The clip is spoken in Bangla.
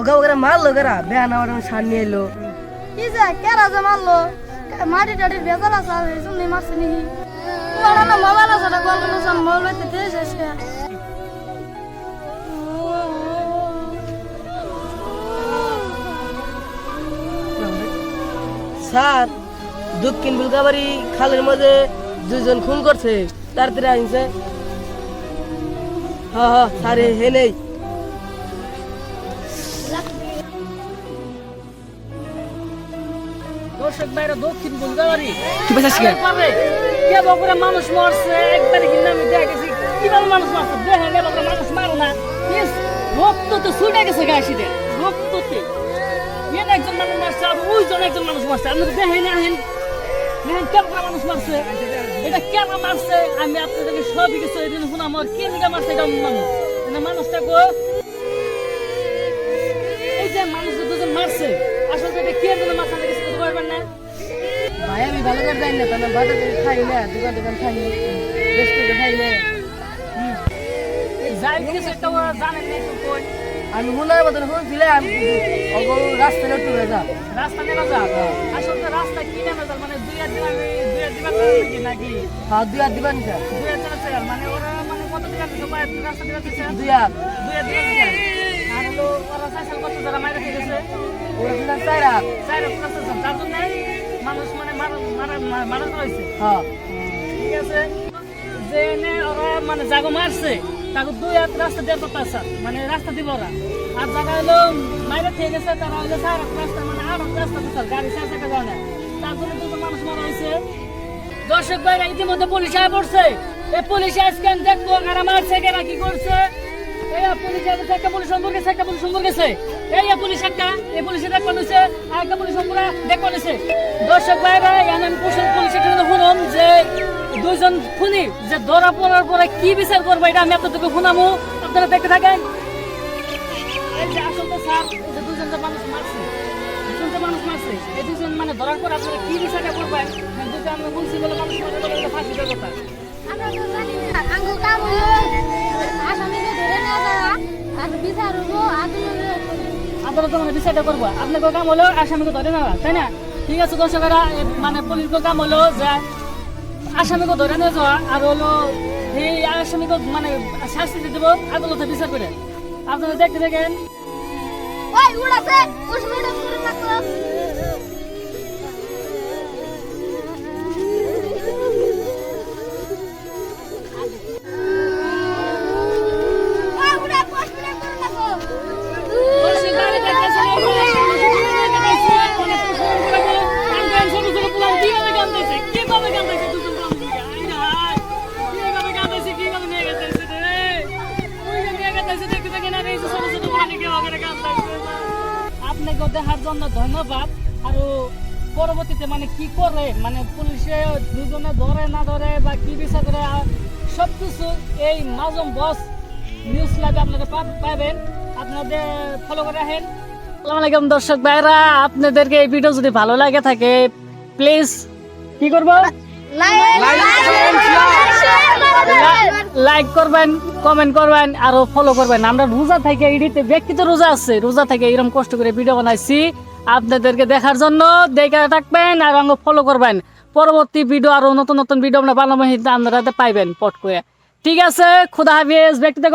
ওগা ওগা মারলো গেরা বেয়া না ওরা সার নিয়ে এলো কি যে কেরা যে মারলো মাটি টাটির বেজাল আছে আর এই জন্যই মারছে নাকি ওরা না মোবাইল আছে ওটা গল্প না মোবাইল দিয়ে এসে স্যার দক্ষিণ বুলগাবাড়ি খালের মধ্যে দুজন খুন করছে তাড়াতাড়ি আনছে হ্যাঁ হ্যাঁ স্যার হে নেই দর্শক ভাইরা দক্ষিণ বুলগাবাড়ি কি বলছিস কে বগুড়া মানুষ মরছে একবারে কিনা আমি দেখে গেছি কিভাবে মানুষ মারছে দেখে গে বগুড়া মানুষ মারো না প্লিজ রক্ত তো ছুটে গেছে গাছিতে রক্ততে এর একজন মানুষ মারছে আর ওইজন একজন মানুষ মারছে আপনি দেখেন না হেন দেখেন কেমন মানুষ মারছে এটা কেমন মারছে আমি আপনাদেরকে সবই কিছু এই দিন শুনাম আর কে নিকা মারছে এটা মানুষ না মানুষটা গো এই যে মানুষ দুজন মারছে আসলে এটা কে জন্য মারছে কিছু করতে পারবেন না ভাই আমি ভালো করে যাই না তাহলে বাজার থেকে খাই না দোকান দোকান খাই না বেশ করে খাই না যাই কিছু একটা ওরা জানেন না তো কই আমি হুনার মতন শুনছিলাম রাস্তা নেটু যা রাস্তা নেমে যা আসলে রাস্তা কি নেমে যা মানে দুই দিন আমি নাকি হ্যাঁ 2 আর দিবেন স্যার 2 আছে মানে ওরা মানে কত দিন দিছে পায় রাস্তা দিতে দিছে 2 আর 2 দিন আর হলো ওরা সাইকেল কত যারা মাইরা খেয়েছে ওরা দিলেন 4 আর 4 প্লাস তার জন্য মানুষ মানে মারা হয়েছে হ্যাঁ ঠিক আছে যে ওরা মানে জাগো মারছে তাকে 2 আর রাস্তা দিয়ে পাচ্ছে মানে রাস্তা দিব ওরা আর জায়গা হলো মাইরা খেয়ে গেছে তারা হলো 4 রাস্তা মানে 8 রাস্তা দিচ্ছে গাড়ি 4 চাকা যাওয়া না তার জন্য দুটো মানুষ মারা হয়েছে দর্শক ভাইরা ইতিমধ্যে পুলিশ আয় পড়ছে এই পুলিশ আজকে দেখবো কারা মারছে কারা কি করছে এই পুলিশ একটা পুলিশ সম্পর্কে একটা পুলিশ সম্পর্কে এই পুলিশ একটা এই পুলিশে দেখবা নিছে আর একটা পুলিশ সম্পর্কে দেখবা নিছে দর্শক ভাইরা আমি পুলিশের জন্য শুনুন যে দুইজন খুনি যে ধরা পড়ার পরে কি বিচার করবো এটা আমি আপনাদেরকে শুনামু আপনারা দেখতে থাকেন এই যে আসলে স্যার এই যে দুজন যে মানুষ মারছে এই দুজন মানে ধরার পর আপনারা কি বিচারটা করবেন দুজন আমি বলছি বলে মানুষ মারতে বলে ফাঁসি দেওয়ার কথা আমরা তো জানি না আঙ্গুল কাম হলো আসামিকে ধরে নিয়ে যাওয়া আর বিচার হবো আদালতে মানে বিচারটা করবো আপনাকে কাম হলো আসামিকে ধরে নেওয়া তাই না ঠিক আছে দর্শকেরা মানে পুলিশের কাম হলো যে আসামিকে ধরে নিয়ে যাওয়া আর হলো এই আসামিকে মানে শাস্তি দিয়ে দেবো আদালতে বিচার করে আপনারা দেখতে দেখেন ওই উড়াছে উড়ে উড়ে লাগতো আপনাকে দেখার জন্য ধন্যবাদ আর পরবর্তীতে মানে কি করে মানে পুলিশে দুজনে ধরে না ধরে বা কি বিচার করে সবকিছু এই মাজম বস নিউজ লাইভে আপনারা পাবেন আপনাদের ফলো করে রাখেন আসসালামু আলাইকুম দর্শক ভাইরা আপনাদেরকে এই ভিডিও যদি ভালো লাগে থাকে প্লিজ কি করব লাইক করবেন কমেন্ট করবেন আর ফলো করবেন আমরা রোজা থেকে এডিতে ব্যক্তিগত রোজা আছে রোজা থেকে এরকম কষ্ট করে ভিডিও বানাইছি আপনাদেরকে দেখার জন্য দেখে থাকবেন আর আমাকে ফলো করবেন পরবর্তী ভিডিও আরো নতুন নতুন ভিডিও আমরা বানাবো আপনারা পাইবেন পট করে ঠিক আছে খুদা হাফেজ ব্যক্তিগত